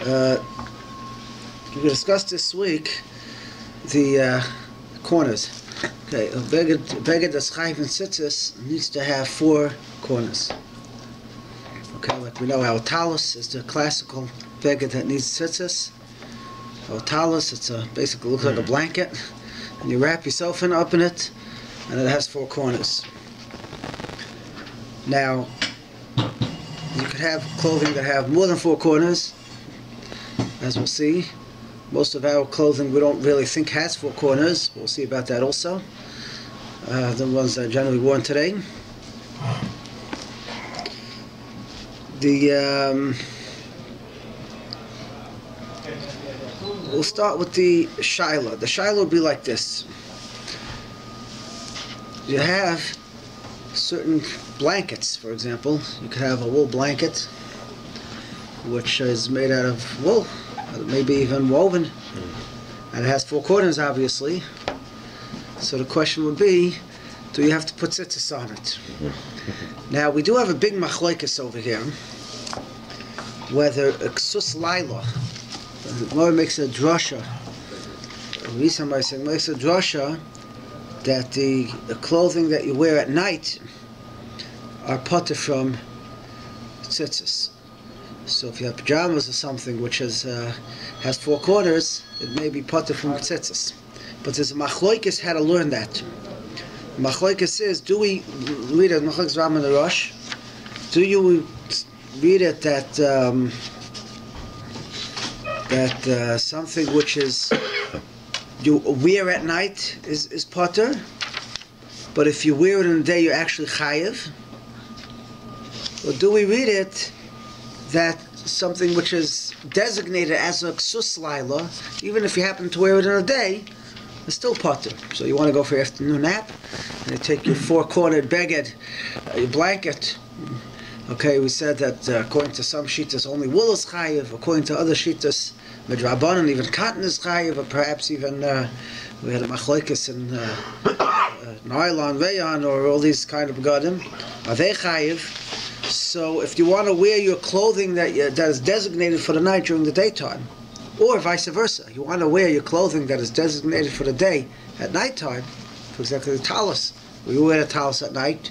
We discussed this week the corners. Okay, a beged that's chayiv in tzitzis needs to have 4 corners. Okay, like we know our talis is the classical beged that needs tzitzis. Our talis, it's basically looks like a blanket, and you wrap yourself up in it, and it has 4 corners. Now, you could have clothing that have more than 4 corners, as we'll see. Most of our clothing we don't really think has 4 corners. We'll see about that also. The ones that are generally worn today. We'll start with the shiloh. The shiloh will be like this. You have certain blankets, for example. You could have a wool blanket, which is made out of wool, maybe even woven, and it has 4 corners, obviously. So the question would be, do you have to put tzitzis on it? Now, we do have a big machlokes over here, whether a ksus laila, the Gemara makes a drasha, somebody saying makes a drasha that the clothing that you wear at night are potter from tzitzis. So if you have pajamas or something which has 4 corners, it may be potter from tzitzis. But there's a machlokes how to learn that. Machlokes is, do we read it, Machlokes Rabbi Mordechai Rosh, do you read it that something which is you wear at night is potter, but if you wear it in the day you're actually chayiv? Or do we read it that something which is designated as a ksus laila, even if you happen to wear it in a day, it's still potter? So you want to go for your afternoon nap, and you take your 4-cornered beged, your blanket. Okay, we said that according to some shittas only wool is chayiv, according to other shittas midrabanan even cotton is chayiv, or perhaps even we had a machlokes in nylon, rayon, or all these kind of begadim. Are they chayiv? So if you want to wear your clothing that is designated for the night during the daytime, or vice versa, you want to wear your clothing that is designated for the day at nighttime, for example the talis, we wear the talis at night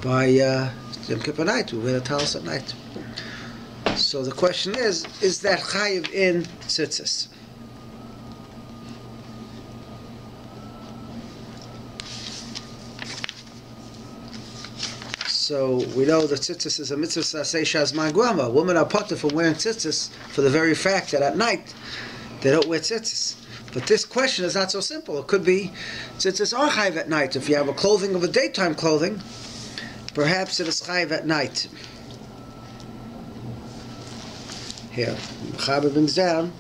by Yom Kippur night, we wear the talis at night. So the question is that chayiv in tzitzis? So we know that tzitzis is a mitzvah saseh shazman grama. Women are potter from wearing tzitzis for the very fact that at night they don't wear tzitzis. But this question is not so simple. It could be tzitzis are chayiv at night. If you have a clothing of a daytime clothing, perhaps it is chayiv at night. Here, Mechaber brings down,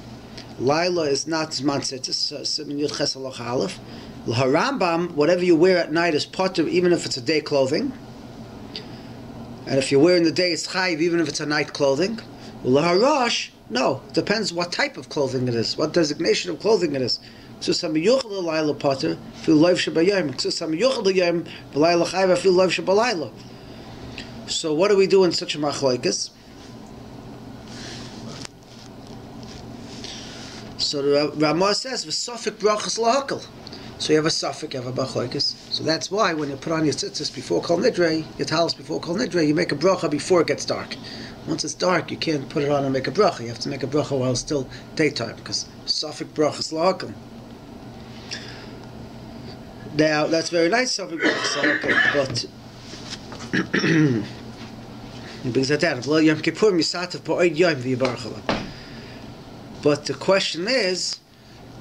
Laila is not zman tzitzis, Siman Yud Ches Halacha Aleph. L'harambam, whatever you wear at night is potter, even if it's a day clothing. And if you're wearing the day, it's chayiv, even if it's a night clothing. L'harosh, no, it depends what type of clothing it is, what designation of clothing it is. So some yuchal l'layla potter, fil loiv shebayayim. So some yuchal l'yayim, b'layla chayiv, fil loiv shebalayla. So what do we do in such a machlokes? So the Ramah says, "V'sofik brachas lahakal." So you have a suffix, you have a machlokes. So that's why when you put on your tzitzis before kol nidrei, your talis before kol nidrei, you make a bracha before it gets dark. Once it's dark, you can't put it on and make a bracha. You have to make a bracha while it's still daytime, because suffix brachas lahakal. Now that's very nice, suffix brachas lahakal, but he brings that down. Yom Kippur misatev pa'od yom v'yibarach. But the question is,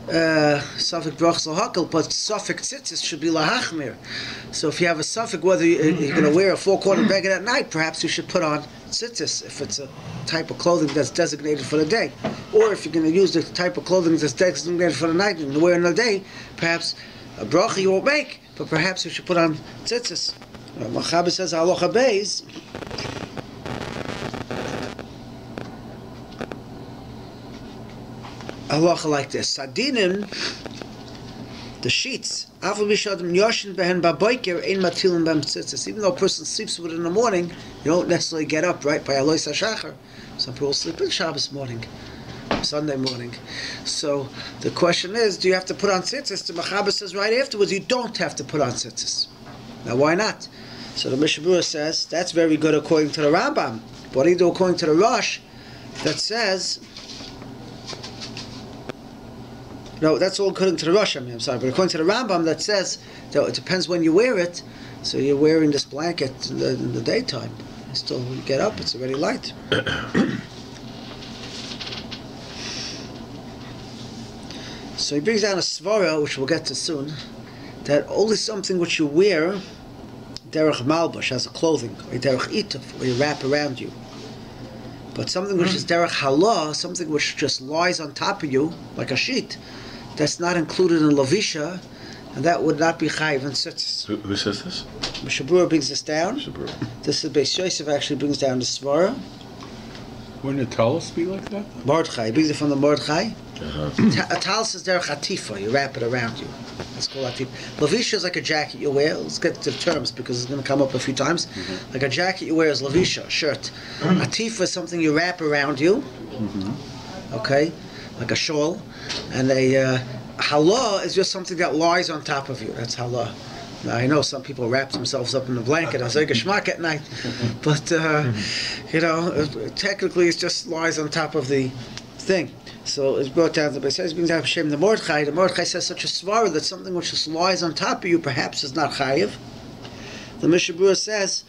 suffix brachas lahakal, but suffix tzitzis should be lahachmir. So if you have a suffix, whether you're going to wear a 4-cornered beged at night, perhaps you should put on tzitzis if it's a type of clothing that's designated for the day. Or if you're going to use the type of clothing that's designated for the night and wear in the day, perhaps a bracha you won't make, but perhaps you should put on tzitzis. Mechaber says halacha beis. Halacha like this: Sadinim, the sheets, even though a person sleeps with it in the morning, you don't necessarily get up, right? By Alois HaShachar. Some people sleep in Shabbos morning. Sunday morning. So the question is, do you have to put on tzitzis? The Mechaber says right afterwards, you don't have to put on tzitzis. Now, why not? So the Mishnah Berurah says, that's very good according to the Rambam. What do you do according to the Rosh that says... No, that's all according to the Rosh, I'm sorry. But according to the Rambam that says, that it depends when you wear it. So you're wearing this blanket in the daytime. Still, when you get up, it's already light. So he brings down a svara, which we'll get to soon, that only something which you wear, derech malbush, as a clothing, or derech ituf, or you wrap around you. But something which is derech halah, something which just lies on top of you, like a sheet, that's not included in lavisha, and that would not be chayiv and tzitzis. Who says this? Mishnah Berurah brings this down. This is Beis Yosef actually brings down the svara. Wouldn't a talus be like that? Mordechai, he brings it from the Mordechai. Uh-huh. A talus is derech atifa, you wrap it around you. That's called atifa. Lavisha is like a jacket you wear. Let's get to the terms because it's going to come up a few times. Mm-hmm. Like a jacket you wear is lavisha, a shirt. Atifa is something you wrap around you. Mm-hmm. Okay, like a shawl. And a halah is just something that lies on top of you. That's halah. Now, I know some people wrap themselves up in a blanket and say geschmack at night, but technically it just lies on top of the thing. So it's brought down to the Beis brings down Hashem the Mordechai. The Mordechai says such a svara that something which just lies on top of you perhaps is not chayiv. The Mishnah Berurah says,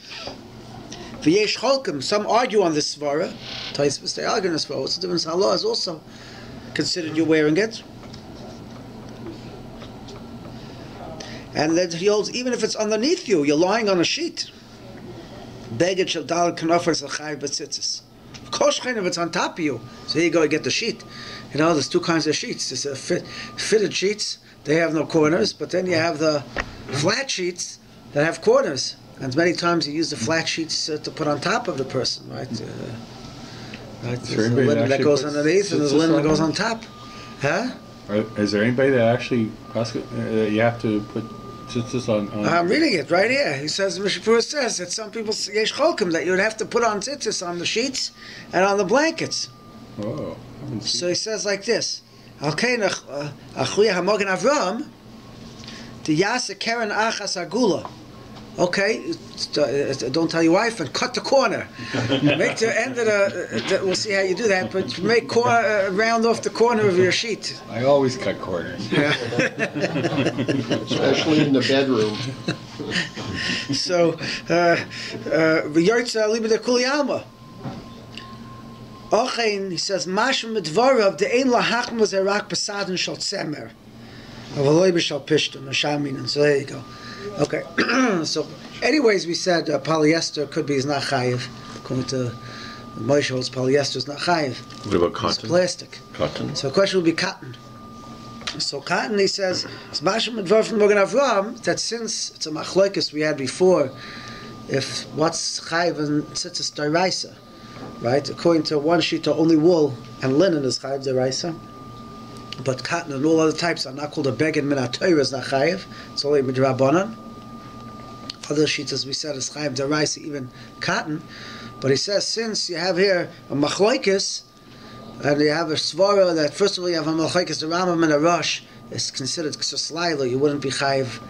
"V'yesh cholkim." Some argue on this svara. Taisvus they argue on this svara. What's the difference? Allah is also considered you wearing it. And then he holds, even if it's underneath you, you're lying on a sheet. Beged shel dal kanofer shel chayiv b'tzitzis. Of course, if it's on top of you, so here you go, you get the sheet. There's two kinds of sheets. There's fitted sheets, they have no corners, but then you have the flat sheets that have corners. And many times you use the flat sheets to put on top of the person, right? Right. There's the linen that goes underneath, and there's the linen that goes on top. Huh? Is there anybody that actually you have to put tzitzis on? I'm reading it right here. He says, Mishnah Berurah says that some people yesh cholkim that you would have to put on tzitzis on the sheets and on the blankets. Oh. So he says like this: Alkein achuya hamogen Avram, the yasa keren achas agula. Okay, don't tell your wife and cut the corner. Make the end of the we'll see how you do that, but make round off the corner of your sheet. I always cut corners. Especially in the bedroom. So, v'yartza liba de kuli alma. Ochein, he says, Mashem medvarav de'ein lahachma zerak b'sadin shal tzemer. Avaloi b'shal pishton, ashamin. So there you go. Okay, so anyways, we said polyester could be is not chayiv. According to Moshe holds polyester is not chayiv. What about cotton? It's plastic. Cotton. So the question would be cotton. So cotton, he says, it's Mashem Medvar from Mogen Avram, that since it's a machlokes we had before, if what's chayiv and tzitzis d'oraisa, right? According to one shita, only wool and linen is chayiv d'oraisa. But cotton and all other types are not called a beged min ha-Torah, is not chayiv. It's only midrabanan. Other sheets, as we said, is chayiv d'oraisa, even cotton. But he says, since you have here a machlokes, and you have a svara that first of all you have a melacha-creative-work, the Rambam and a Rosh is considered k'sos you wouldn't be chayiv.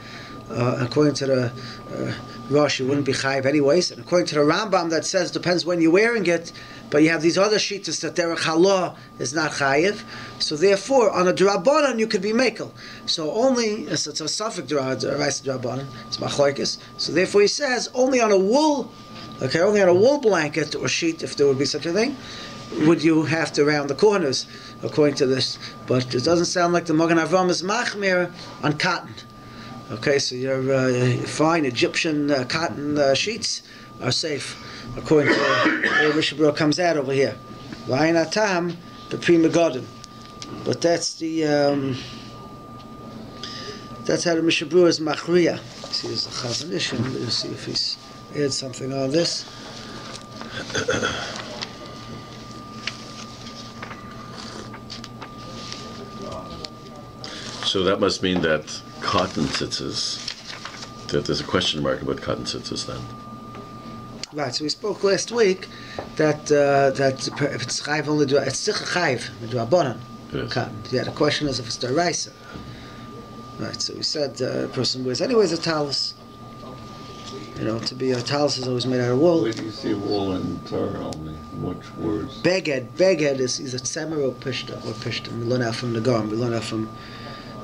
According to the Rosh, you wouldn't be chayiv anyways. And according to the Rambam, that says depends when you're wearing it. But you have these other sheets that derech halah is not chayiv. So therefore, on a drabanan you could be mekel. So only it's a suffix drabanan. It's machlokes. So therefore, he says only on a wool, only on a wool blanket or sheet, if there would be such a thing, would you have to round the corners, according to this. But it doesn't sound like the Mogen Avram is machmir on cotton. Okay, so your fine Egyptian cotton sheets are safe, according to where Mishnah Berurah comes out over here. V'ayin atam b'pri megadim. But that's the that's how the Mishnah Berurah is machriya. See, there's the Chazon Ish, and we'll see if he's add something on this. So that must mean that cotton tzitzis, that there's a question mark about cotton tzitzis then. Right, so we spoke last week that if it's chayv only do it's still chayv midrabanan. Cotton. Yeah, the question is if it's deraisa. Right, so we said a person wears anyways a talus. You know, to be a talus is always made out of wool. Where do you see wool in Torah only? Which words? Beged is either tzemer or pishta We learn out from the Nagam. We learn out from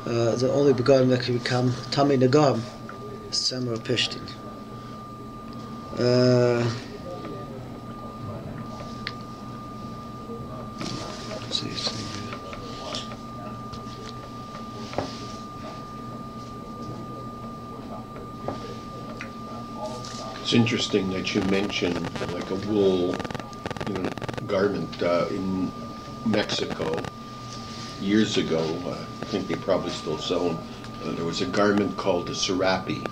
the only begotten that can become Tami Nagam is tzemer or pishtin. Let's see. It's interesting that you mentioned like a wool, garment in Mexico years ago. I think they probably still sell them. There was a garment called a serape,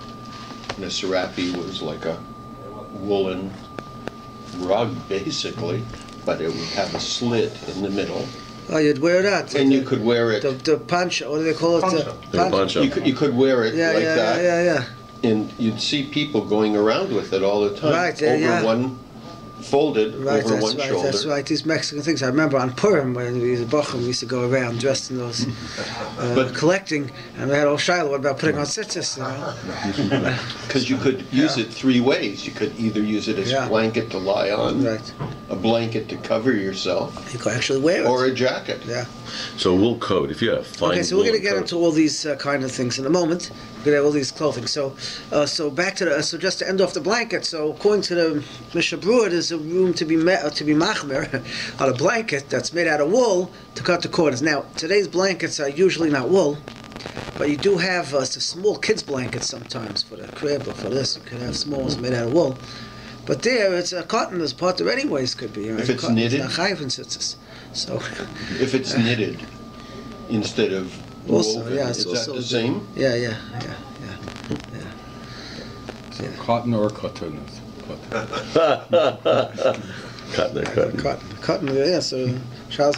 and a serape was like a woolen rug basically, but it would have a slit in the middle. Oh, you'd wear that. And you could wear it. The poncho, what do they call it? Poncho. You could wear it that. Yeah. And you'd see people going around with it all the time. Right, one folded over one shoulder. That's right. These Mexican things. I remember on Purim when we used to go around dressed in those, collecting, and we had all Shiloh about putting on tzitzis. Because you could use it three ways. You could either use it as a blanket to lie on, right, a blanket to cover yourself. You could actually wear it, or a jacket. Yeah. So wool coat. If you have fine. Okay, so we're going to get into all these kind of things in a moment. We're going to have all these clothing. So back to so just to end off the blanket. So according to the Mishnah Berurah, there's a room to be machmer on a blanket that's made out of wool to cut the corners. Now today's blankets are usually not wool, but you do have small kids blankets sometimes for the crib or for this. You could have small ones made out of wool. But there, it's a cotton as part of anyways could be. Right? If it's cotton, knitted? it's not chayv in tzitzis. So if it's knitted instead of also, woven, yeah, is also that the same? Yeah. So cotton or cotton? Cotton, yeah. So Charles,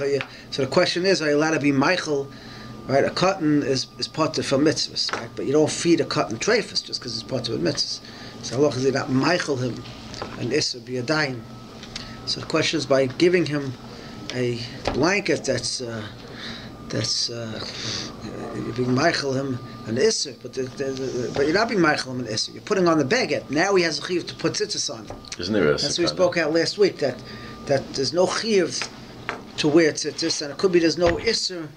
so the question is, are you allowed to be Michael? Right, a cotton is part of a mitzvah, right? But you don't feed a cotton treifus just because it's part of a mitzvah. So halacha is not Michael him, and Issa be a daim. So the question is, by giving him a blanket that's you're being Michael him an Issa, but you're not being Michael him an Issa. You're putting on the beged. Now he has a chiyuv to put tzitzis on. Isn't there a That's what we spoke out last week, that there's no chiyuv to wear tzitzis, and it could be there's no Issa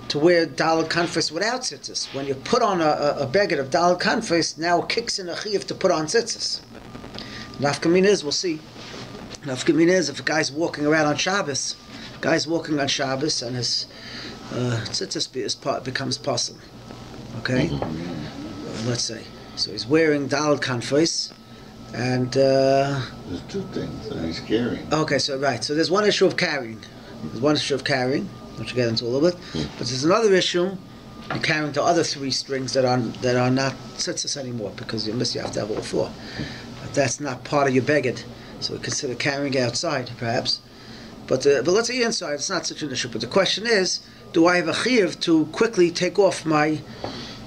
to wear daled kanfis without tzitzis. When you put on a beged of daled kanfis, now it kicks in a chiyuv to put on tzitzis. Nafkamin is, we'll see. Nafkamin is, if a guy's walking around on Shabbos, and his tzitzis becomes possible. Okay? Let's say. So he's wearing daled kanfis, and there's two things that he's carrying. Okay, so right. So there's one issue of carrying. Which we'll get into a little bit. But there's another issue, you're carrying the other three strings that are not tzitzis anymore, because you have to have all four. But that's not part of your beged, so we consider carrying outside, perhaps. But let's say inside, it's not such an issue. But the question is, do I have a chiyuv to quickly take off my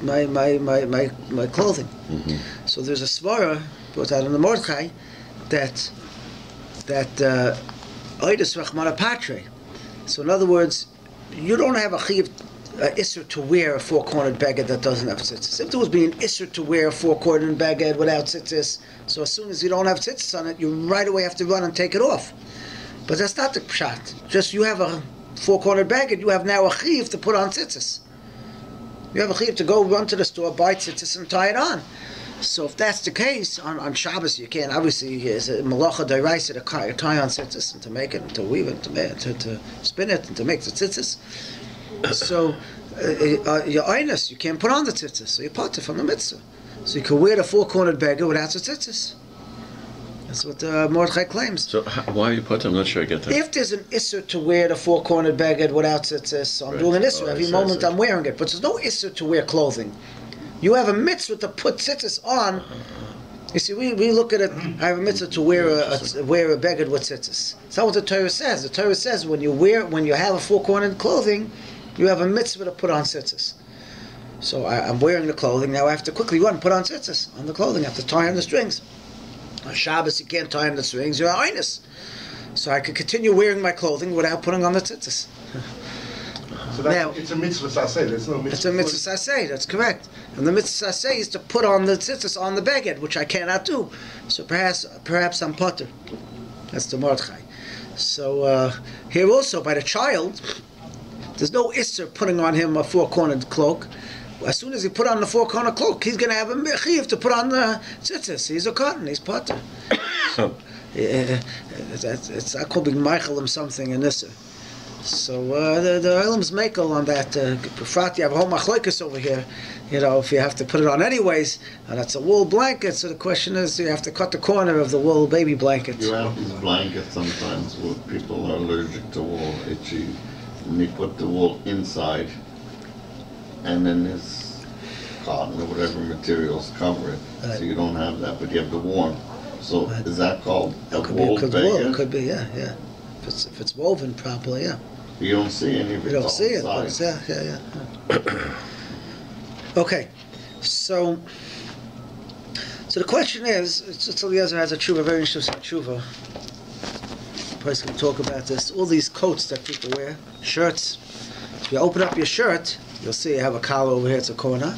clothing? So there's a svara brought out in the Mordechai that oidus rachmana patre. So in other words, you don't have a chiyuv isser to wear a four-cornered beged that doesn't have tzitzis. If there was being isser to wear a four-cornered beged without tzitzis, so as soon as you don't have tzitzis on it, you right away have to run and take it off. But that's not the pshat. Just you have a four-cornered beged, you have now a chiyuv to put on tzitzis. You have a chiyuv to go run to the store, buy tzitzis, and tie it on. So if that's the case, on Shabbos you can't, obviously, it's a melacha-theory to tie on tzitzis and to make it, and to weave it, to spin it, and to make the tzitzis. So your einus, you can't put on the tzitzis, so you part it from the mitzvah. So you can wear the four-cornered beggar without the tzitzis. That's what Mordechai claims. So why you put? I'm not sure I get that. If there's an isser to wear the four-cornered beggar without tzitzis, so I'm doing an isser. Every moment I'm wearing it. But there's no isser to wear clothing. You have a mitzvah to put tzitzis on. You see, we look at it, I have a mitzvah to wear a beggar with tzitzis. It's not what the Torah says. The Torah says when you have a four-cornered clothing, you have a mitzvah to put on tzitzis. So I'm wearing the clothing, now I have to quickly run and put on tzitzis on the clothing, I have to tie on the strings. On Shabbos, you can't tie on the strings, you're einus. So I could continue wearing my clothing without putting on the tzitzis. So Now, it's a mitzvah saseh. There's no mitzvah. It's a mitzvah saseh, that's correct. And the mitzvah saseh is to put on the tzitzis on the beged, which I cannot do. So perhaps I'm potter. That's the Mordechai. So here also, by the child, there's no isser putting on him a four-cornered cloak. As soon as he put on the four-cornered cloak, he's going to have a mechiv to put on the tzitzis. He's a cotton, he's potter. It's not called being Michael something in isser. So the Elam's Mekel on that. Befrat, you have a whole machloikus over here. You know, if you have to put it on anyways, and that's a wool blanket. So the question is, you have to cut the corner of the wool baby blanket. You have these blankets sometimes where people are allergic to wool, itchy, and they put the wool inside, and then this cotton or whatever materials cover it, so you don't have that, but you have the warm. So is that called a wool blanket? It could be, yeah. If it's woven properly, yeah. You don't see any of it. You don't see it, but it's, yeah. Okay, so the question is, Tzit-Laws has a tshuva, very interesting tshuva. The person can talk about this. All these coats that people wear, shirts. If you open up your shirt, you'll see you have a collar over here, it's a corner,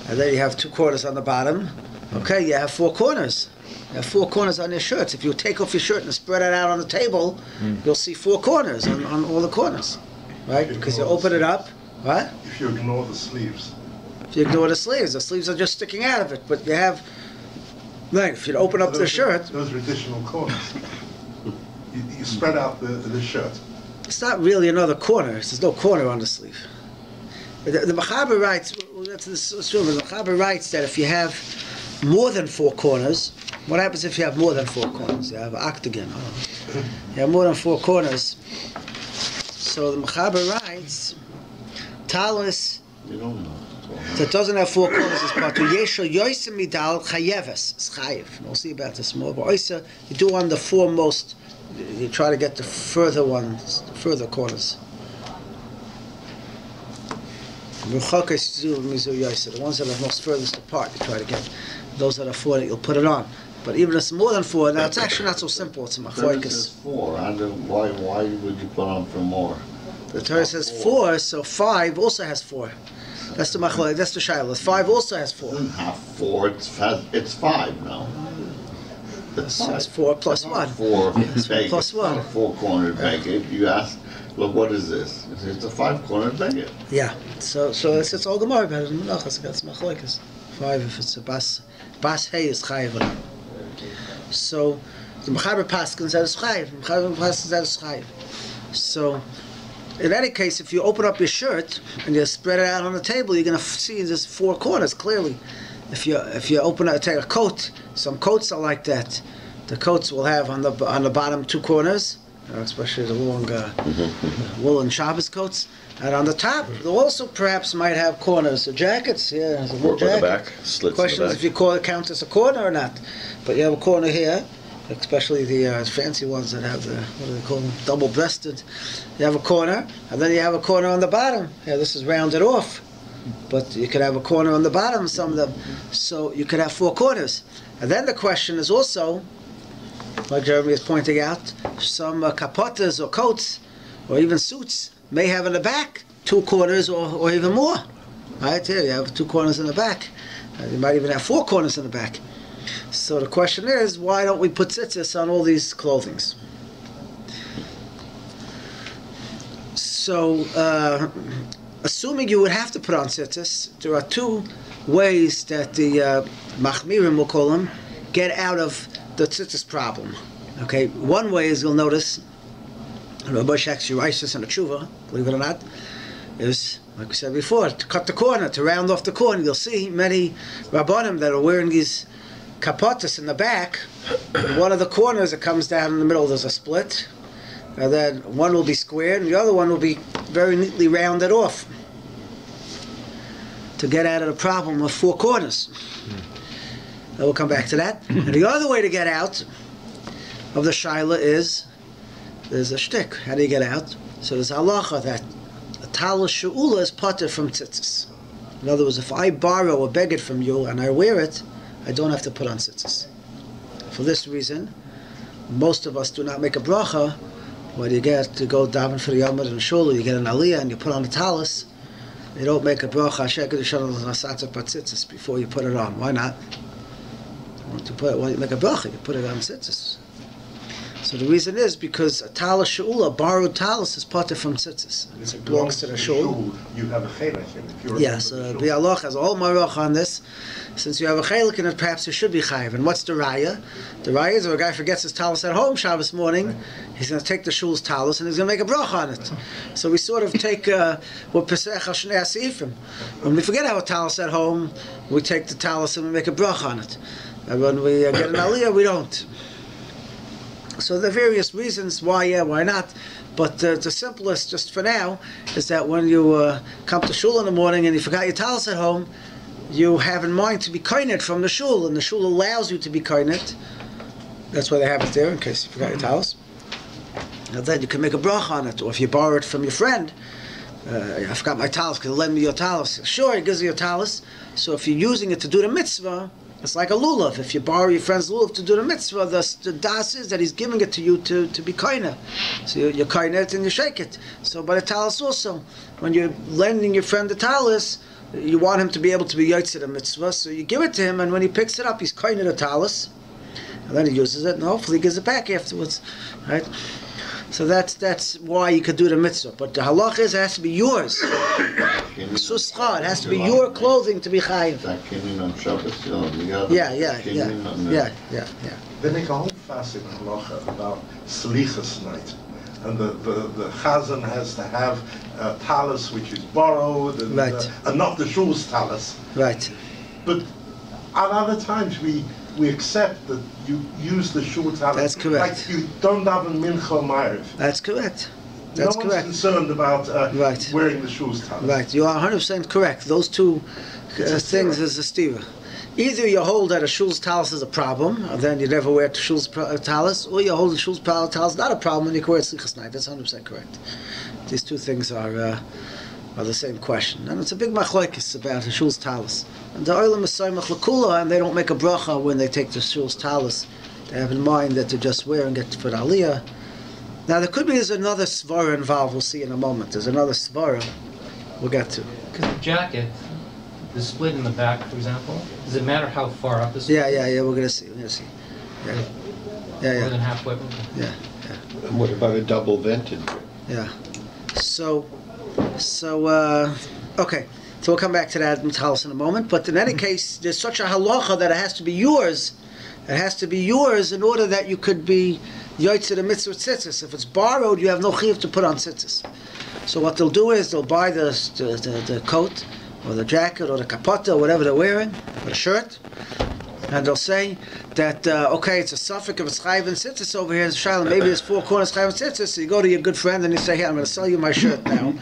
and then you have two corners on the bottom. Okay, you have four corners. You have four corners on your shirts. If you take off your shirt and spread it out on the table, you'll see four corners on all the corners, right? Because you open it up, right? If you ignore the sleeves. If you ignore the sleeves are just sticking out of it. But you have, like, if you open up the shirt, those are additional corners. You spread out the shirt. It's not really another corner. There's no corner on the sleeve. The Mechaber writes, the Mechaber writes that if you have more than four corners, what happens if you have more than four corners? You have an octagon. You have more than four corners. So the Mechaber writes, Talis, You don't know. that doesn't have four corners is part of Yeshel Yoisem Midal Chayeves. It's Chayev. We'll see about this more. But Oisa, you do on the foremost, you try to get the further ones, the further corners. The ones that are most furthest apart, you try to get. Those that are four, that you'll put it on. But even if it's more than four, now it's actually not so simple. It's a Torah machloikus. says four. Why would you put on for more? The Torah says four, so five also has four. That's the machloikus. That's the shiloh. Five also has four. It doesn't have four. It's five now. It's four plus one. Four That's plus one. Four-cornered baguette. You ask, look, what is this? It's a five-cornered baguette. Yeah. So it's all Gemara about it in Menachos. That's machloikus. Five if it's a bas hay is chayiv. So the Mechaber Paskins that is chayiv. Mechaber Paskins that is chayiv. So in any case, if you open up your shirt and you spread it out on the table, you're going to see there's four corners clearly. If you open up, take a coat, some coats are like that. The coats will have on the bottom two corners, especially the long woolen Shabbos coats, and on the top they also perhaps might have corners. The jackets, yeah, the wool jacket. The back, slits. Question in the is back. if you count as a corner or not. But you have a corner here, especially the fancy ones that have the, what do they call them, double-breasted. You have a corner, and then you have a corner on the bottom. Yeah, this is rounded off. But you could have a corner on the bottom, some of them. So you could have four corners. And then the question is also, like Jeremy is pointing out, some kapotas or coats, or even suits, may have in the back two corners or even more. Right here, you have two corners in the back. You might even have four corners in the back. So the question is, why don't we put tzitzis on all these clothings? So, assuming you would have to put on tzitzis, there are two ways that the machmirim, we'll call them, get out of the tzitzis problem. Okay, one way is, you'll notice, Rabbi Mordechai Scheiner and a tshuva, believe it or not, is, like we said before, to cut the corner, to round off the corner. You'll see many rabbanim that are wearing these kapotas in the back. In one of the corners, it comes down in the middle, there's a split, and then one will be squared, and the other one will be very neatly rounded off to get out of the problem of four corners. And we'll come back to that. And the other way to get out of the shaila is, there's a shtick. How do you get out? So there's halacha that a talus she'ula is potter from tzitzis. In other words, if I borrow a beged from you and I wear it, I don't have to put on tzitzis. For this reason, most of us do not make a bracha when you get to go daven for the Yomad in shul, or you get an aliyah and you put on the talis. You don't make a bracha before you put it on. Why not? When you make a bracha, you put it on tzitzis. So the reason is because a talis she'ula, borrowed talis, is parted from tzitzis. It belongs to the shul. You have a chelik in it. Yes, Bialoch has a whole marach on this. Since you have a chelik in it, perhaps you should be chayiv. And what's the raya? The raya is if a guy forgets his talis at home Shabbos morning, he's going to take the shul's talis and he's going to make a bracha on it. So we sort of take what pesach al shnei asifim. When we forget our talis at home, we take the talis and we make a bracha on it. And when we get an aliyah, we don't. So there are various reasons why, yeah, why not. But the simplest, just for now, is that when you come to shul in the morning and you forgot your talis at home, you have in mind to be koinet from the shul, and the shul allows you to be koinet. That's why they have it there, in case you forgot your talis. And then you can make a bracha on it. Or if you borrow it from your friend, I forgot my talis, can you lend me your talis? Sure, he gives you your talis. So if you're using it to do the mitzvah, it's like a lulav. If you borrow your friend's lulav to do the mitzvah, the das is that he's giving it to you to be koineh. So you're koineh it and you shake it. So by the talis also, when you're lending your friend the talis, you want him to be able to be yotze the mitzvah, so you give it to him, and when he picks it up, he's koineh the talis, and then he uses it, and hopefully he gives it back afterwards, right? So that's why you could do the mitzvah. But the halach is it has to be yours. Suscha, it has to be your clothing to be chayiv. Yeah. They make a whole fuss in halacha about slichas night. And the chazan has to have a talis which is borrowed, and, right. And not the shul's talis. Right. But at other times we accept that you use the shul talis. That's correct. Like you don't daven mincha ma'ariv. That's correct. That's no correct. one's concerned about right. wearing the shul's talis. Right. You are 100% correct. Those two things is a stira. Either you hold that a shul's talis is a problem, and then you never wear the shul's talis, or you hold the shul's talis not a problem, and you can wear slichas night. That's 100% correct. These two things are the same question, and it's a big machlokes about the shul's talis. And the oilam is soymach l'kula, and they don't make a bracha when they take the shul's talis. They have in mind that they're just wearing it for the aliyah. Now there could be another svara involved. We'll see in a moment. There's another svara we'll get to. Because the jacket, the split in the back, for example, does it matter how far up the split? Yeah. We're gonna see. More than halfway. Yeah. And what about a double vented? Yeah. So, okay. So we'll come back to that in talis in a moment. But in any case, there's such a halacha that it has to be yours. It has to be yours in order that you could be yotze the mitzvah tzitzis. If it's borrowed, you have no chiyuv to put on tzitzis. So what they'll do is they'll buy the coat, or the jacket, or the kapota, or whatever they're wearing, or the shirt, and they'll say that, okay, it's a suffix of a chayiv and tzitzis over here, maybe there's 4 corners chayiv and tzitzis, so you go to your good friend and you say, hey, I'm going to sell you my shirt now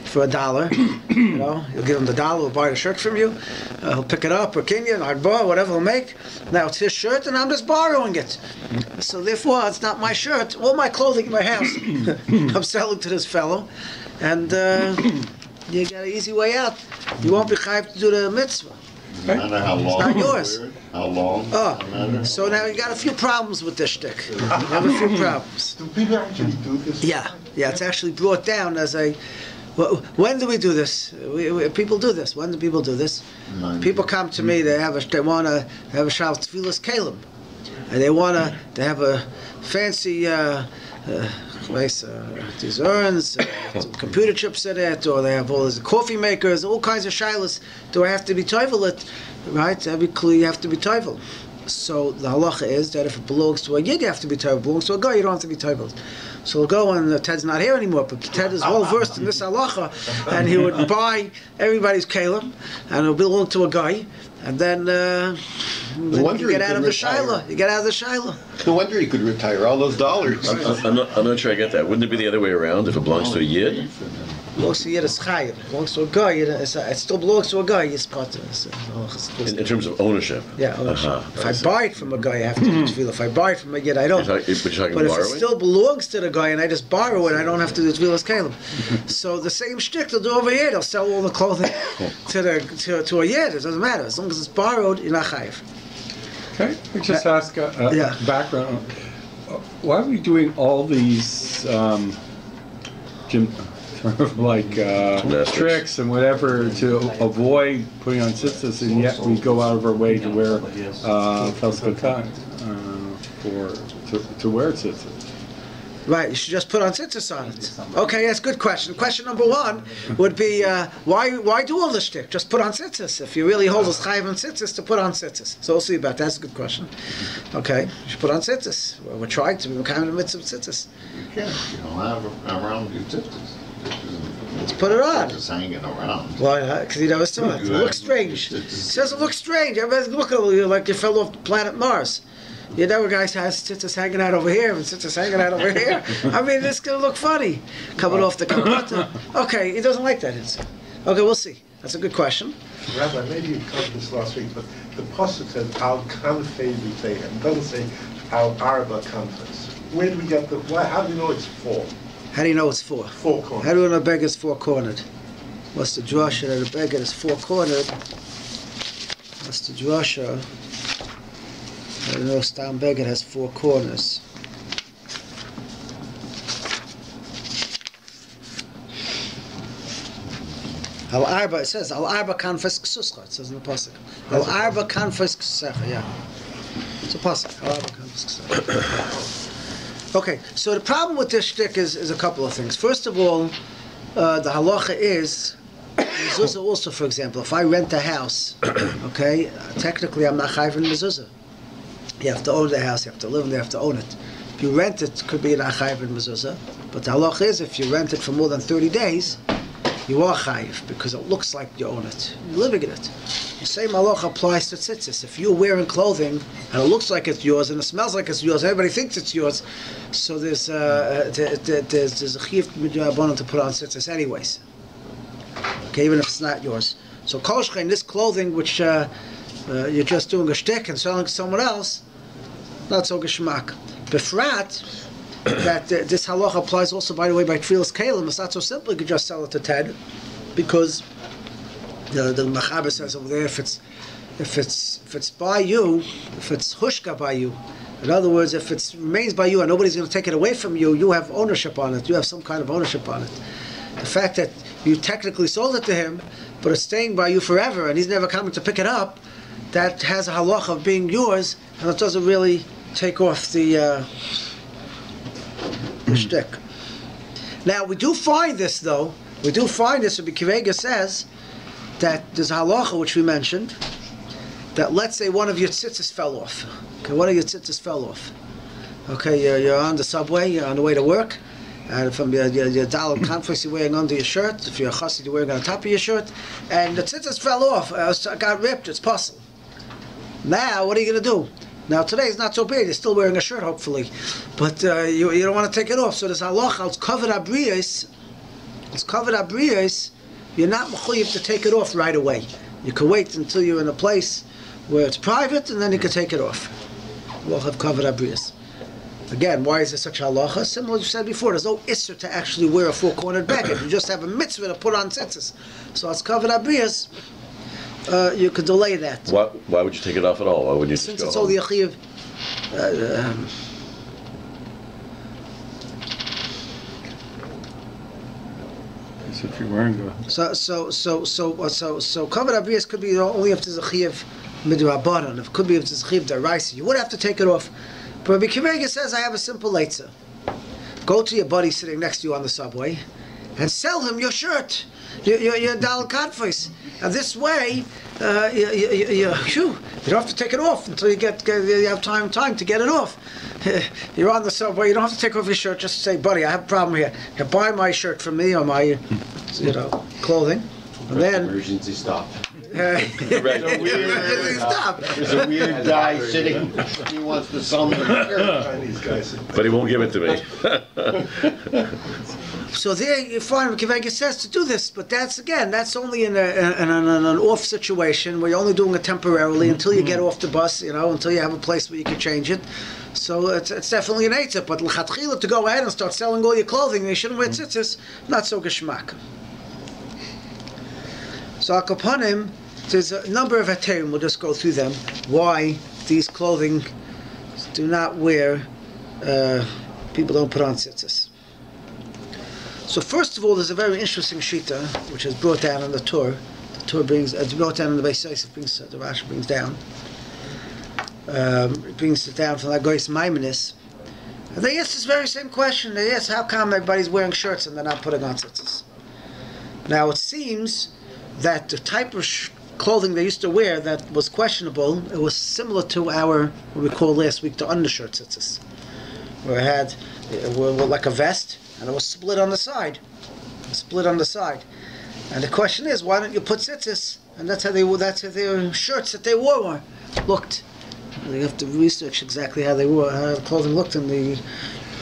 for $1. You know, you'll give him the $1, he'll buy the shirt from you, he'll pick it up, or Kenyan, or Arbor, whatever he'll make. Now it's his shirt and I'm just borrowing it. So therefore, it's not my shirt, all my clothing in my house, I'm selling to this fellow, and you got an easy way out. You won't be chayiv to do the mitzvah. No matter how long. It's not yours. How long? Oh, so now you got a few problems with this shtick. You have a few problems. Do people actually do this? Yeah. It's actually brought down as a. When do we do this? People do this. When do people do this? People come to me. They want to have a shav tefillas kalim, and they have a fancy. These urns, computer chips in it, or they have all these coffee makers, all kinds of shilas. Do I have to be toivel it? Right? Every clue you have to be toivel. So the halacha is that if it belongs to a yid, you have to be toivel. If it belongs to a guy, you don't have to be toivel. So we'll go, and Ted's not here anymore, but Ted is well versed in this halacha, and he would buy everybody's kalim, and it'll belong to a guy, and then you get out of the shilah. You get out of the shilah. No wonder he could retire all those dollars. I'm not sure I get that. Wouldn't it be the other way around if it belongs to a yid? Belongs to a yid, it's chayiv. Belongs to a guy, it still belongs to a guy. It's part of In terms of ownership. Yeah, ownership. If I buy it from a guy, I have to do tefillah. If I buy it from a yid, I don't. But you're talking But if borrowing? it still belongs to the guy and I just borrow it, I don't have to do tefillah's kalim. So the same shtick they'll do over here. They'll sell all the clothing to a yid. It doesn't matter. As long as it's borrowed, you're not chayiv. Okay, I just ask Yeah. background. Why are we doing all these Gymnastics. tricks and whatever to avoid putting on tzitzis, and yet we go out of our way to wear felskatan to wear tzitzis? Right, you should just put on tzitzis on it. Okay, yes, good question. Question number one would be, why do all this shtick? Just put on tzitzis. If you really hold us chayiv on tzitzis, to put on tzitzis. So we'll see about that. That's a good question. Okay, you should put on tzitzis. We're trying to be kind of in the midst of tzitzis. You can't. You don't have around your tzitzis. Let's put it on. Just hanging around. Why? Because he never saw it. It looks strange. It says it looks strange. Everybody's looking at you like you fell off planet Mars. You know, guys has tzitzis hanging out over here and tzitzis hanging out over here. I mean, it's going to look funny coming off the kapata. Okay, he doesn't like that. Okay, we'll see. That's a good question. Rabbi, maybe you covered this last week, but the pasuk says al kanfei v'teihem. It doesn't say al arba kanfes. Where do we get the? How do you know it's four? How do you know it's four? Four corners. How do you know a beggar is four-cornered? What's the drasha that a beggar is four-cornered? What's the drasha? I don't know, Stam beggar has four corners. Al arba, it says al arba kanfes ksuscha. It says in the pasuk. Al arba kanfes ksusecha. Yeah, it's a pasuk. Al arba kanfes ksusecha. Okay, so the problem with this shtick is a couple of things. First of all, the halacha is mezuzah also. For example, if I rent a house, okay, technically I'm not chayiv in mezuzah. You have to own the house, you have to live in there, you have to own it. If you rent it, it could be an chayiv in mezuzah. But the halacha is, if you rent it for more than 30 days, you are chayiv, because it looks like you own it. You're living in it. The same halacha applies to tzitzis. If you're wearing clothing, and it looks like it's yours, and it smells like it's yours, everybody thinks it's yours, so there's a chiyuv midrabanan to put on tzitzis anyways. Okay, even if it's not yours. So kol shchein, this clothing which you're just doing a shtick and selling to someone else, not so geschmack. Befrat, that this halacha applies also, by the way, by tefillas kalim. It's not so simple. You could just sell it to Ted, because the Machaber says over there, if it's by you, if it's hushka by you, in other words, if it remains by you and nobody's going to take it away from you, you have ownership on it. You have some kind of ownership on it. The fact that you technically sold it to him, but it's staying by you forever, and he's never coming to pick it up, that has a halacha of being yours, and it doesn't really take off the shtick. Now, we do find this, though. We do find this. Rabbi Kivega says that there's a halacha, which we mentioned, that let's say one of your tzitzis fell off. Okay, one of your tzitzis fell off. Okay, you're on the subway, you're on the way to work, and from your dalam conference you're wearing under your shirt. If you're a chassid, you're wearing on top of your shirt, and the tzitzis fell off, got ripped, it's puzzle. Now, what are you going to do? Now, today is not so bad. You're still wearing a shirt, hopefully. But you don't want to take it off. So there's halacha, it's covered abriyos. It's covered abriyos. You're not mechuyev to take it off right away. You can wait until you're in a place where it's private, and then you can take it off. We'll have covered abriyos. Again, why is there such halacha? Similar to what you said before, there's no isser to actually wear a four-cornered beggar. You just have a mitzvah to put on tzitzis. So it's covered abriyos. You could delay that. Why would you take it off at all? Why would you Since just it's go only home? a chiyuv. So if you're wearing the... So covered abriyos could be only if there's a chiyuv midrabanan. It could be if there's a chiyuv daraisa. You would have to take it off. But Rabbi Kivega says, I have a simple leitzah. Go to your buddy sitting next to you on the subway and sell him your shirt, your dal kadfis. And this way, you don't have to take it off until you have time to get it off. You're on the subway, you don't have to take off your shirt, just say, buddy, I have a problem here. You buy my shirt from me, or my clothing. And then Emergency stop. Stop. There's a weird guy sitting. He wants to sell me a shirt. Chinese guys. But he won't give it to me. So there you find Kivega says to do this, but that's only in an off situation where you're only doing it temporarily until you get off the bus, until you have a place where you can change it. So it's definitely an eitzah, but l'chatchila to go ahead and start selling all your clothing and you shouldn't wear tzitzis, not so geschmack. So akapanim, there's a number of heterim, we'll just go through them, why these clothing do not wear, people don't put on tzitzis. So first of all, there's a very interesting shita which is brought down in the Torah. The Torah brings, it's brought down in the Beis Yosef, brings, the Rashi brings down. It brings it down from the Goyis Maimonides. And they ask this very same question. They ask, how come everybody's wearing shirts and they're not putting on tzitzis? Now it seems that the type of clothing they used to wear that was questionable, it was similar to our, what we called last week, the undershirt tzitzis, where it were like a vest, and it was split on the side. Split on the side. And the question is, why don't you put tzitzis? And that's how their shirts that they wore looked. You have to research exactly how they wore, how the clothing looked in the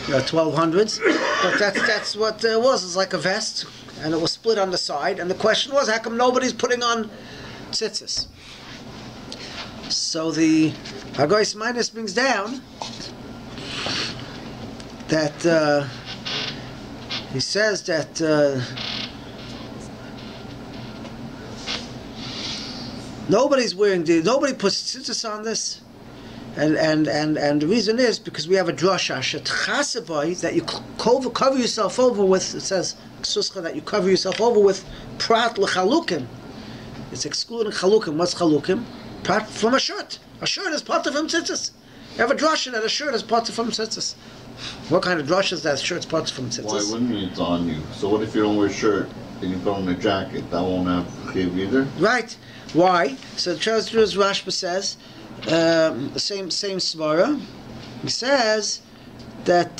1200s. But that's what it was. It's like a vest, and it was split on the side. And the question was, how come nobody's putting on tzitzis? So the Hagoyis Maimonides brings down that he says that nobody puts tzitzis on this, and the reason is because we have a drasha shetchasabai that you cover yourself over with. It says that you cover yourself over with prat lechalukim. It's excluding chalukim. What's chalukim? Prat from a shirt. A shirt is part of him tzitzis. You have a drasha that a shirt is part of him tzitzis. What kind of drush is that? Shirt's part from tzitzis. Why wouldn't it's on you? So what if you don't wear a shirt and you put on a jacket? That won't have chiv either? Right. Why? So the Rashba says, the same svara. He says that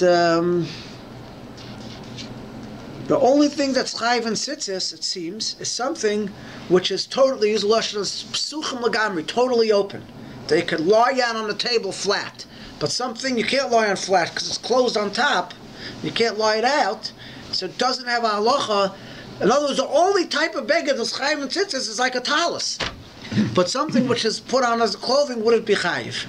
the only thing that's chayiv in tzitzis, it seems, is something which is totally, use lashon as psuchim lagamri, totally open. They could lie down on the table flat. But something you can't lie on flat because it's closed on top. You can't lie it out, so it doesn't have a halacha. In other words, the only type of beggar that's chayiv in tzitzis is like a talis. But something which is put on as clothing wouldn't be chayiv.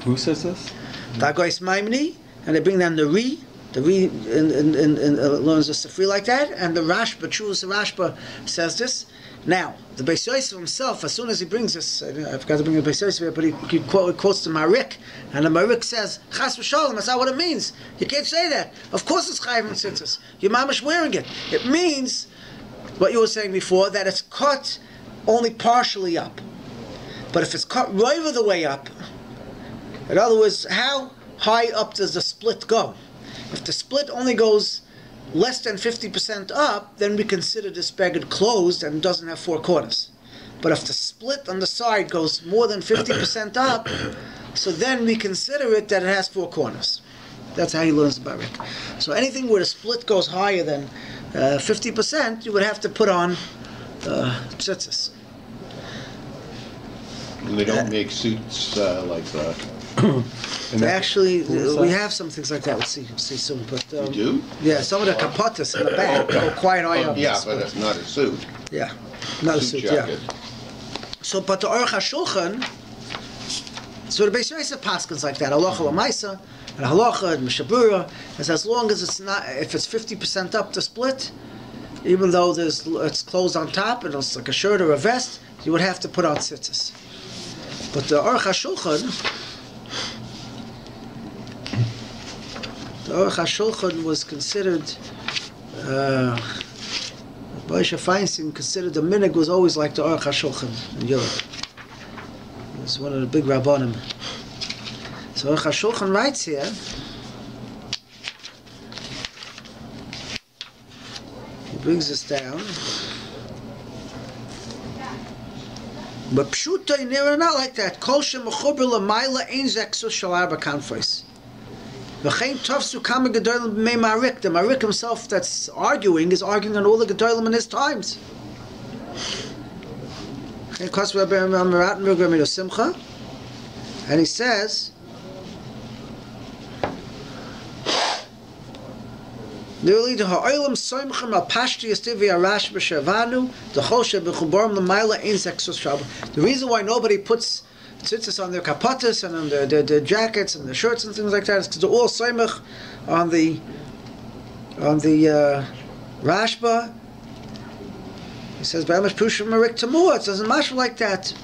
Who says this? The Hagoyis Maimonides, and they bring down the Ri learns the Sifri like that, and the Rashba, Chulas Rashba says this. Now, the Beis Yosef himself, as soon as he brings this, I forgot to bring the Beis Yosef here, but he quotes the Marik, and the Marik says, Chas v'shalom, that's not what it means. You can't say that. Of course it's chayiv in tzitzis. Your mamash wearing it. It means, what you were saying before, that it's cut only partially up. But if it's cut right over the way up, in other words, how high up does the split go? If the split only goes less than 50% up, then we consider this beggar closed and doesn't have four corners. But if the split on the side goes more than 50% up, so then we consider it that it has four corners. That's how he learns the barik. So anything where the split goes higher than 50%, you would have to put on tzitzis. And they don't make suits like that. Actually, we have some things like that. We'll see soon. But You do? yeah, some of the kapotas in the back go quite high up. Yeah, but it's not a suit. Yeah, not a suit. Jacket. Yeah. So, but the Aruch HaShulchan, so the Beis Yosef paskins like that. Halacha l'maisa and halacha and mishabura, as long as it's not, if it's 50% up the split, even though it's closed on top and it's like a shirt or a vest, you would have to put on tzitzis. But the Aruch HaShulchan was considered, Moshe Feinstein considered the minig was always like the Aruch HaShulchan in Europe. He was one of the big rabbanim. So Aruch HaShulchan writes here, he brings this down, but pshuta nira not like that. Kol shemechuber l'mayla ein zeksus shel arba kanfos. V'chein tafsu kama gedolim b'mei Marik. The Marik himself that's arguing is arguing on all the gedolim in his times. And he says, the reason why nobody puts tzitzis on their kapotas and on their jackets and their shirts and things like that is because they're all soimach on the Rashba. He says, "B'amish pushim marik tamua." It doesn't matter like that.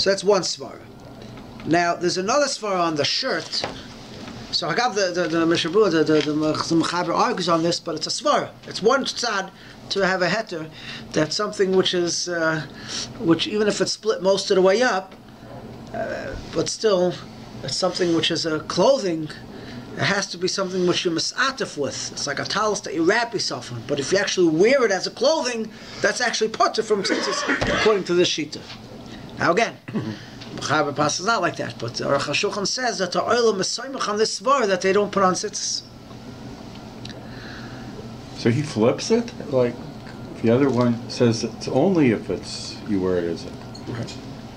So that's one svara. Now there's another svara on the shirt. So I got the Mishabur, the Mechaber argues on this, but it's a svara. It's one tzad to have a heter. That's something which is, which even if it's split most of the way up, but still, it's something which is a clothing. It has to be something which you're misatif with. It's like a talus that you wrap yourself in. But if you actually wear it as a clothing, that's actually potter from tzitzis, according to this shita. Now again, Mechaber Pas is not like that, but Aruch HaShulchan says that the oil is mesoymach on this svar that they don't put on tzitzis. So he flips it? Like, the other one says it's only if it's you wear it as a... Right.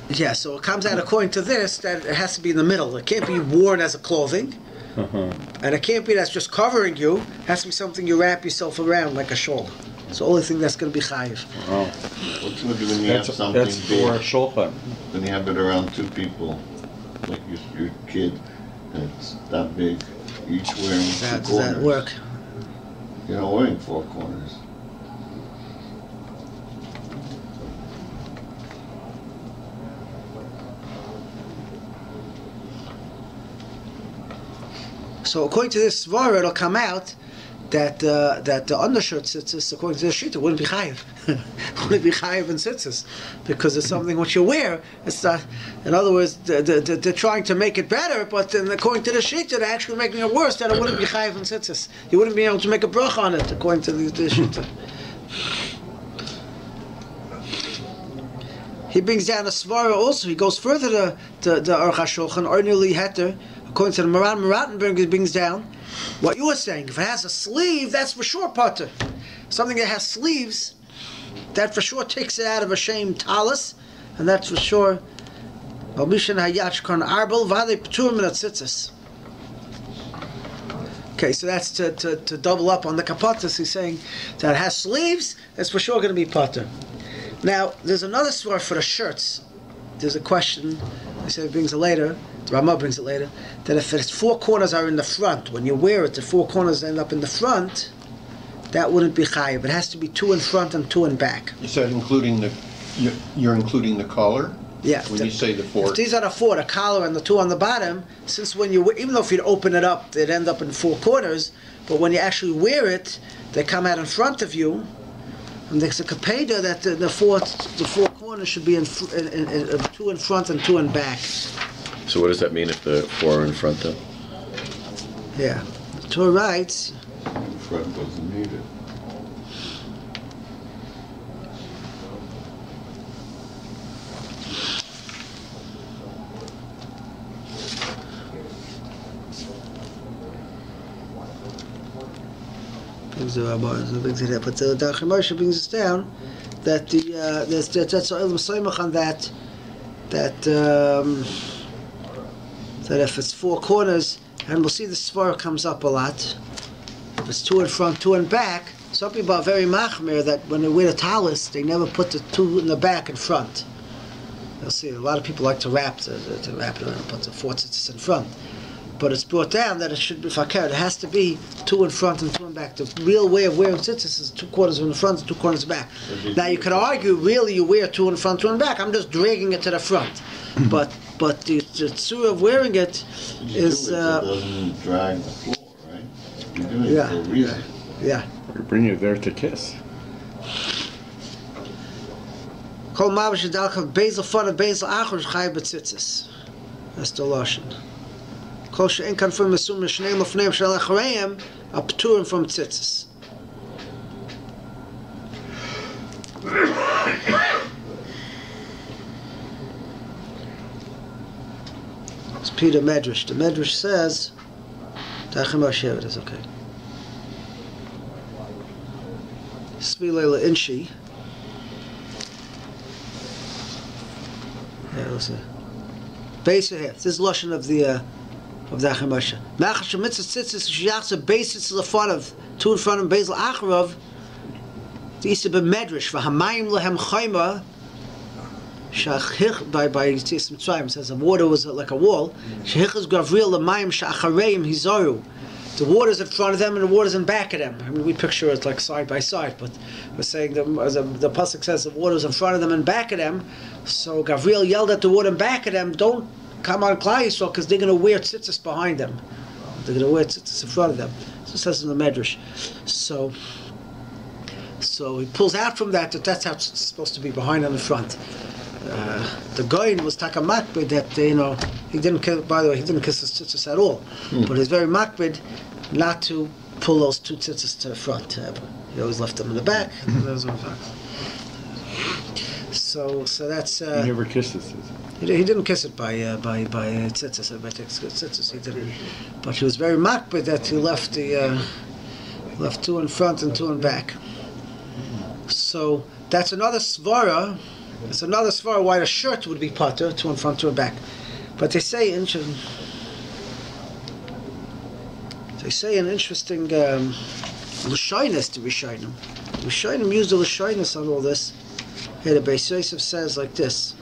Yeah, so it comes out according to this that it has to be in the middle. It can't be worn as a clothing. And it can't be that's just covering you. It has to be something you wrap yourself around like a shawl. It's the only thing that's going to be chayiv. Oh. What's good when you have something that's for a shulchan. When you have it around two people, like your kid, and it's that big, each wearing two corners. Does that work? You're not wearing four corners. So according to this svara, it'll come out that that the undershirt tzitzis, according to the shita, wouldn't be chayiv. Wouldn't be chayiv in tzitzis because it's something which you wear. It's not. In other words, they're trying to make it better, but then according to the shita, they're actually making it worse. That it wouldn't be chayiv in tzitzis. You wouldn't be able to make a bracha on it according to the shita. He brings down a svara also. He goes further to the Aruch HaShulchan, ordinarily heter. According to the Moranberg, it brings down what you were saying. If it has a sleeve, that's for sure potter. Something that has sleeves, that for sure takes it out of a shame talus, and that's for sure. Okay, so that's to double up on the kapatas. He's saying that it has sleeves, that's for sure going to be potter. Now, there's another svar for the shirts. There's a question, he said he brings it later, the Ramah brings it later, that if its four corners are in the front, when you wear it, the four corners end up in the front, that wouldn't be chayiv. It has to be two in front and two in back. You said including you're including the collar? Yeah. When you say the four. If these are the four, the collar and the two on the bottom, since when you, even though if you'd open it up, they'd end up in four corners, but when you actually wear it, they come out in front of you, and there's a kapeda that the four corners should be in two in front and two in back. So what does that mean if the four are in front then? Yeah. The Torah writes... The front doesn't need it. But the Moshe brings us down that that's on that if it's four corners, and we'll see the svara comes up a lot. If it's two in front, two in back, some people are very machmir that when they wear a talus, they never put the two in the back in front. You'll see a lot of people like to wrap it and put the four tzitzis in front. But it's brought down that it should be fakir. It has to be two in front and two in back. The real way of wearing tzitzis is 2 quarters in the front and 2 quarters back. Now you could argue, really, you wear two in front, two in back. I'm just dragging it to the front. But the tzur of wearing it is. So it doesn't drag the floor, right? You're doing it for a reason. Yeah. We bring you there to kiss. Kol mavish dalcha bezel fun of bezel achor chay b'tzitzis. That's the lashon. Kol she'en kan from mesum mishnei lofneim shel achareim apturim from tzitzis. It's Peter Medrash. The Medrash says, Tachem Hashem, it is okay. Svilei Inshi. Yeah, listen. Base here. This is lashon of the Tachem Hashem. Ma'achas shemitzvah tzitzis sheyachzeh basis the front of two in front of Bezel Acharov. The Isa be Medrash v'hamayim lehem chayma. By Tzit Tzit says the water was like a wall. Shehichas Gavril l'mayim she'achareim hizaru. the water's in front of them and the water's in back of them. I mean, we picture it like side by side, but we're saying the pasuk says the water's in front of them and back of them. So Gabriel yelled at the water in back of them, don't come on Klal Yisrael, because they're going to wear tzitzis behind them. They're going to wear tzitzis in front of them. So it says in the Medrash. So he pulls out from that that's how it's supposed to be, behind and in front. The Goyin was takamakbid that he didn't kiss. By the way, he didn't kiss his tzitzis at all, but he's very makbid not to pull those two tzitzis to the front. He always left them in the back. So that's. He never kissed his tzitzis. He didn't kiss it by tzitzis. By tzitzis, he didn't. But he was very makbid that he left two in front and two in back. So that's another svara. It's another svara why the shirt would be pater, two in front, two in back. But they say an interesting l'shainis to Rishonim. Rishonim use the l'shainis on all this. Here the Beis Yosef says like this.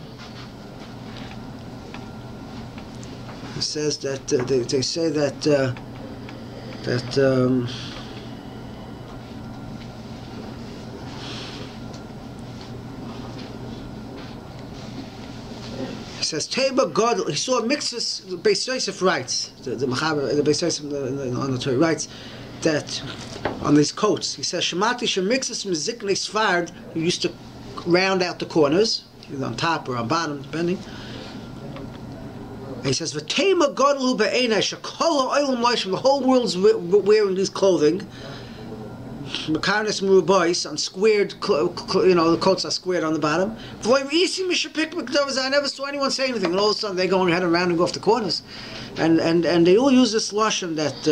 He says that they say that he says Teba God. He saw mixes. Beis Yosef writes the Beis Yosef on the Torah writes that on these coats. He says Shemati shemixes miziknei sfard. He used to round out the corners, either on top or on bottom, depending. And he says V'tema Godlu be'enai shekol ha'olam loishim. The whole world's wearing these clothing. Mekanis merubais on squared, the coats are squared on the bottom. I never saw anyone say anything, and all of a sudden they're going ahead and rounding off the corners, and they all use this lashon that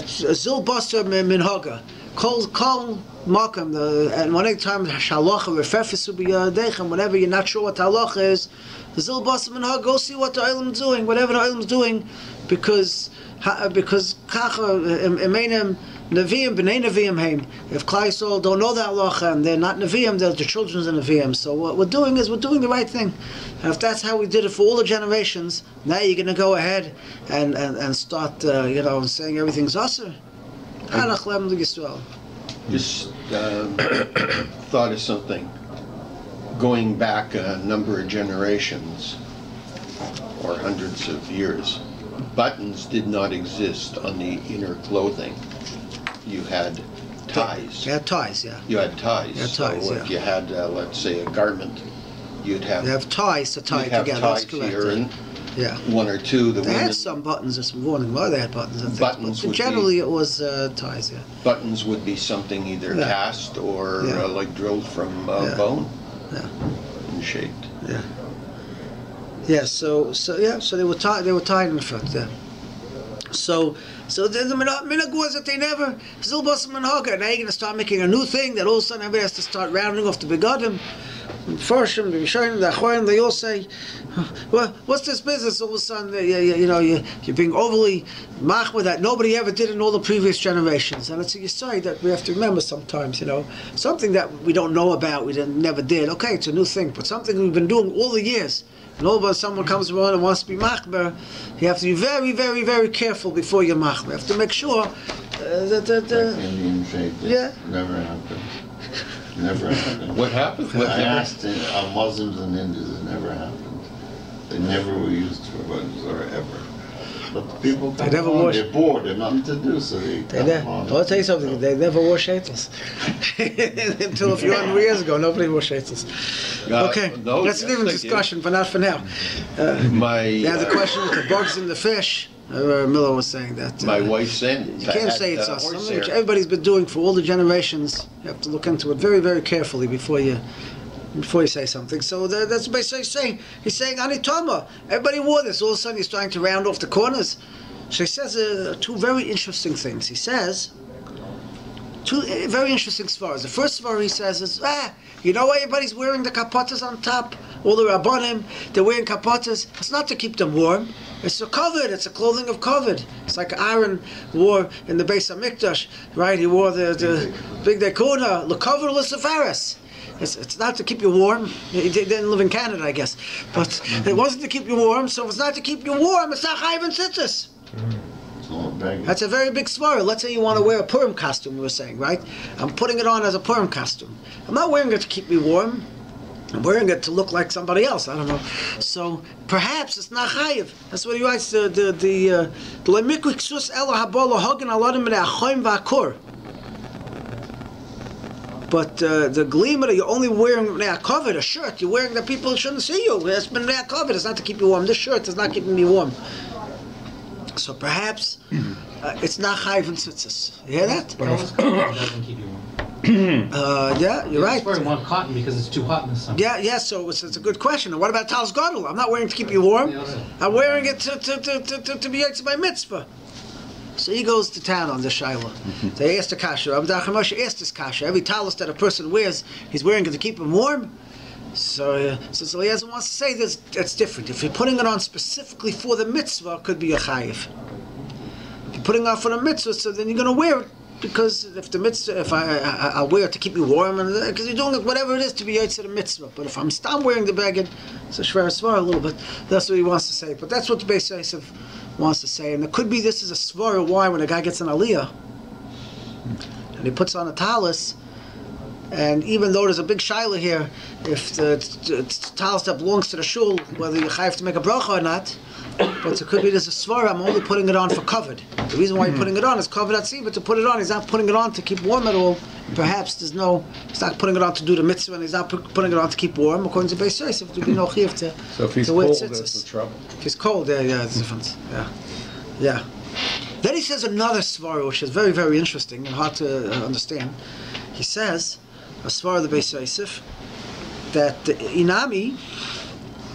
zil basa minhaga, kol makam, and one time halacha refefesu b'yadechem. Whenever you're not sure what halacha is, the zil basa minhaga, go see what the olam is doing, whatever the olam is doing, because kacha emenim. Nevi'im, b'nei Nevi'im heim. If Klal Yisrael don't know that halacha and they're not Nevi'im, they're the children of Nevi'im. So what we're doing is we're doing the right thing. And if that's how we did it for all the generations, now you're going to go ahead and start, saying everyth's aser. Hanach lem Yisrael. Just thought of something. Going back a number of generations, or hundreds of years, buttons did not exist on the inner clothing. You had ties. You had ties, yeah. You had ties. You had ties, so yeah. if you had, let's say, a garment, you'd have... You have ties to tie together. Ties that's correct. Here and yeah. One or two. They had some buttons or some warning. Well, they had buttons, I think. Buttons but generally it was ties, yeah. Buttons would be something either cast or like drilled from bone and shaped. Yeah. Yeah, so they were tied in the front, yeah. So the minhag was that they never zil basam and haga. Now you're going to start making a new thing that all of a sudden everybody has to start rounding off the begadim. Farshim, the Rishonim, the Achorim, they all say, well, what's this business? All of a sudden, you're being overly machmir that nobody ever did in all the previous generations. And it's a yesod that we have to remember sometimes, something that we don't know about, we never did. Okay, it's a new thing, but something we've been doing all the years. And all of a sudden someone comes around and wants to be machmir, you have to be very, very, very careful before you're machmir. You have to make sure that... Indian shape, never happened. Never happened. What happened? I asked Muslims and Hindus, it never happened. They never were used for buttons or ever. But the people come along, they're bored, they have nothing to do, so they come along. I'll tell you something, they never wore shaitas. Until a few hundred years ago, nobody wore shaitas. Okay, that's a different discussion, but not for now. They had the question with the bugs and the fish. Miller was saying that. My wife said you can't say it's us. Something which everybody's been doing for all the generations. You have to look into it very, very carefully before you say something. So that's basically he's saying. He's saying Anitama. Everybody wore this. All of a sudden he's trying to round off the corners. So he says two very interesting things. He says two very interesting svaras. The first svar he says is why everybody's wearing the kapotas on top. All the rabbanim, they're wearing kapotas. It's not to keep them warm. It's a covered. It's a clothing of covered. It's like Aaron wore in the Beis Hamikdash, right? He wore the big dekuna, the cover l'sefaris. It's not to keep you warm. He didn't live in Canada, I guess. But it wasn't to keep you warm, so if it's not to keep you warm, it's not chayiv and tzitzis. It's all bag. That's a very big svara. Let's say you want to wear a Purim costume, we were saying, right? I'm putting it on as a Purim costume. I'm not wearing it to keep me warm. I'm wearing it to look like somebody else. I don't know. So perhaps it's not chayiv. That's what he writes. The But the glima that you're only wearing a shirt, you're wearing that people shouldn't see you. It's been covered. It's not to keep you warm. This shirt is not keeping me warm. So perhaps it's not chayiv in tzitzis. You hear that? Doesn't keep you warm. Yeah, you're right. It's wearing one cotton because it's too hot in the summer. Yeah. So it's a good question. And what about talis gadol? I'm not wearing it to keep you warm. I'm wearing it to be yotze by mitzvah. So he goes to town on the shaila. They asked the kasher. Rabbi Mordechai Scheiner asked this kasher. Every talis that a person wears, he's wearing it to keep him warm. So Eliezer wants to say this. That's different. If you're putting it on specifically for the mitzvah, it could be a chayiv. If you're putting it on for the mitzvah, so then you're going to wear it. Because if the mitzvah, if I wear it to keep me warm, and because you're doing it, whatever it is to be yotze the mitzvah. But if I'm still wearing the beged, it's a shver svara a little bit. That's what he wants to say. But that's what the Beis Yosef wants to say. And it could be this is a svara why when a guy gets an aliyah and he puts on a talis, and even though there's a big shaila here, if the talis that belongs to the shul, whether you have to make a bracha or not. But it could be there's a svara, I'm only putting it on for covered. The reason why you're putting it on is covered at sea, but to put it on, he's not putting it on to keep warm at all. Perhaps he's not putting it on to do the mitzvah, and he's not putting it on to keep warm. According to Beis Yosef, there would be no chiyuv to So if he's to wear cold, tzitzis. that's the trouble. If he's cold, yeah, it's different. Yeah. Then he says another svara, which is very, very interesting and hard to understand. He says, a svara of the Beis Yosef, that the inami,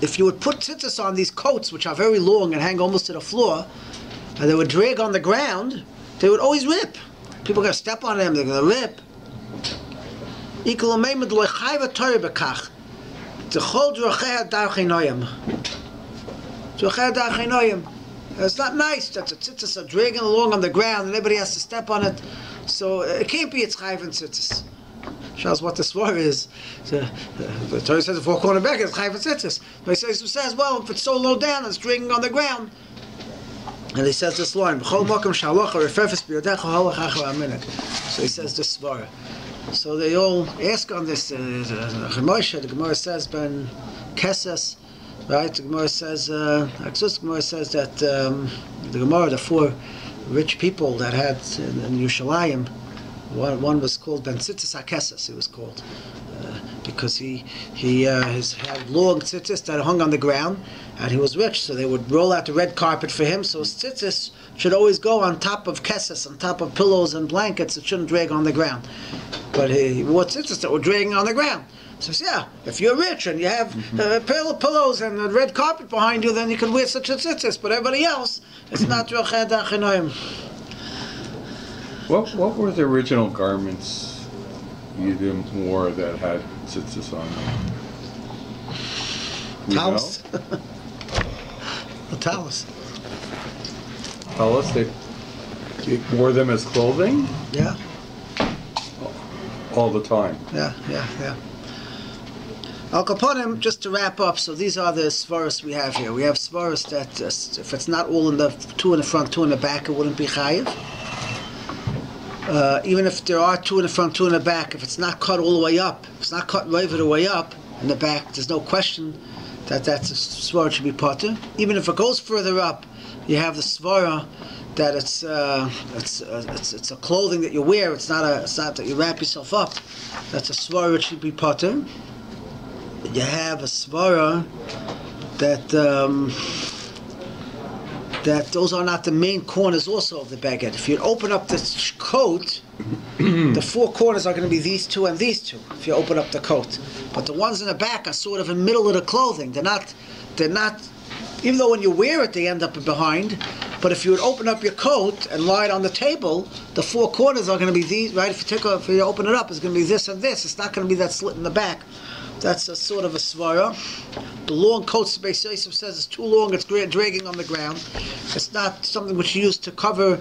if you would put tzitzis on these coats, which are very long and hang almost to the floor, and they would drag on the ground, they would always rip. People are going to step on them, they're going to rip. It's not nice that the tzitzis are dragging along on the ground and everybody has to step on it. So it can't be it's chayiv and tzitzis. Shows what the svara is. The Torah says the four corner back is chayiv and tzitzis. But he says, well, if it's so low down, it's dragging on the ground. And he says this line, so he says this svara. So they all ask on this. The Gemara says ben keses, right? The Gemara says the Gemara says that the Gemara, the four rich people that had in Yerushalayim, one was called Ben Tzitzis HaKeses, he was called, because he had long tzitzis that hung on the ground, and he was rich, so they would roll out the red carpet for him, so his tzitzis should always go on top of keses, on top of pillows and blankets. It shouldn't drag on the ground. But he wore tzitzis that were dragging on the ground. So yeah, if you're rich and you have pillows and a red carpet behind you, then you can wear such a tzitzis, but everybody else, it's not Rochad Achinoim. What were the original garments you wore that had tzitzis on them? Talis. The talis. Talis, they wore them as clothing? Yeah. All the time? Yeah. Al Kaponim, just to wrap up, so these are the svaros we have here. We have svaros that if it's not all in the two in the front, two in the back, it wouldn't be chayiv. Even if there are two in the front, two in the back, if it's not cut all the way up, if it's not cut right the way up in the back, there's no question that that's a svara should be potter. Even if it goes further up, you have the svara that it's a clothing that you wear. It's not that you wrap yourself up. That's a svara that should be potter. You have a svara that those are not the main corners also of the baguette. If you open up this coat, the four corners are going to be these two and these two, if you open up the coat. But the ones in the back are sort of in the middle of the clothing. They're not, even though when you wear it, they end up behind. But if you would open up your coat and lie it on the table, the four corners are going to be these, right? If you open it up, it's going to be this and this. It's not going to be that slit in the back. That's a sort of a svara. The long coats, the Beis Yosef says, is too long, it's dragging on the ground. It's not something which you use to cover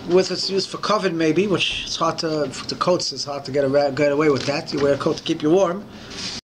with, it's used for covered maybe, which is hard to, the coats is hard to get away with that. You wear a coat to keep you warm.